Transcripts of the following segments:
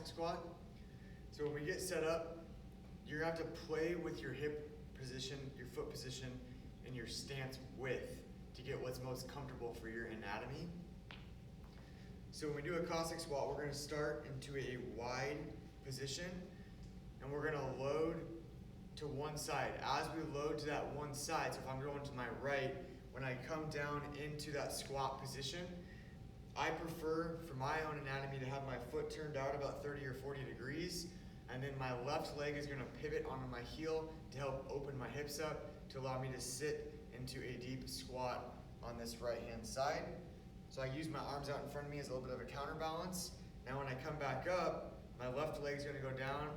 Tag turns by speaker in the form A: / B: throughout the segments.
A: Cossack Squat. So when we get set up, you're gonna have to play with your hip position, your foot position, and your stance width to get what's most comfortable for your anatomy. So when we do a Cossack Squat, we're gonna start into a wide position, and we're gonna load to one side. As we load to that one side, so if I'm going to my right, when I come down into that squat position, I prefer, for my own anatomy, to have my foot turned out about 30 or 40 degrees, and then my left leg is gonna pivot onto my heel to help open my hips up to allow me to sit into a deep squat on this right-hand side. So I use my arms out in front of me as a little bit of a counterbalance. Now when I come back up, my left leg is gonna go down,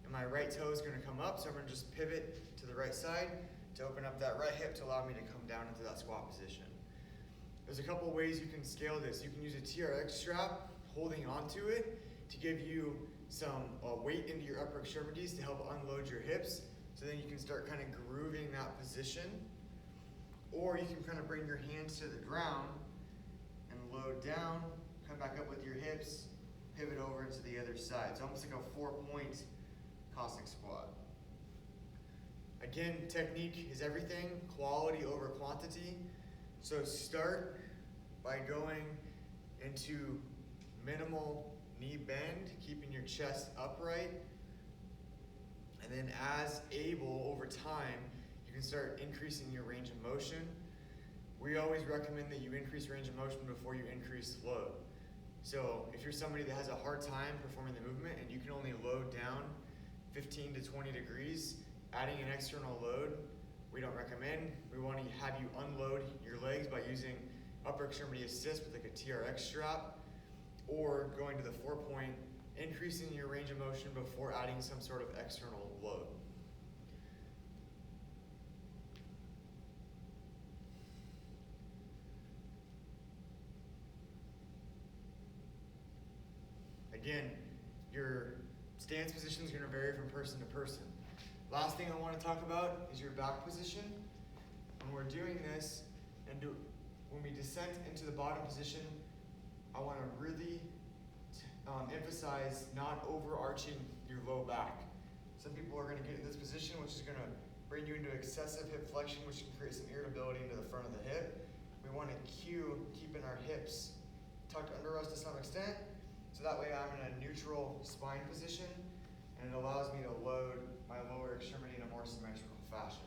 A: and my right toe is gonna come up, so I'm gonna just pivot to the right side to open up that right hip to allow me to come down into that squat position. There's a couple ways you can scale this. You can use a TRX strap, holding onto it to give you some weight into your upper extremities to help unload your hips, so then you can start kind of grooving that position. Or you can kind of bring your hands to the ground and load down, come back up with your hips, pivot over into the other side. It's almost like a 4-point Cossack Squat. Again, technique is everything, quality over quantity. So start by going into minimal knee bend, keeping your chest upright. And then as able, over time, you can start increasing your range of motion. We always recommend that you increase range of motion before you increase load. So if you're somebody that has a hard time performing the movement and you can only load down 15 to 20 degrees, adding an external load, we don't recommend. We want to have you unload your legs by using upper extremity assist with like a TRX strap, or going to the 4-point, increasing your range of motion before adding some sort of external load. Again, your stance position is going to vary from person to person. Last thing I want to talk about is your back position. When we're doing this, when we descend into the bottom position, I want to really emphasize not overarching your low back. Some people are going to get in this position, which is going to bring you into excessive hip flexion, which can create some irritability into the front of the hip. We want to cue keeping our hips tucked under us to some extent, so that way I'm in a neutral spine position, and it allows me to load my lower extremity in a more symmetrical fashion.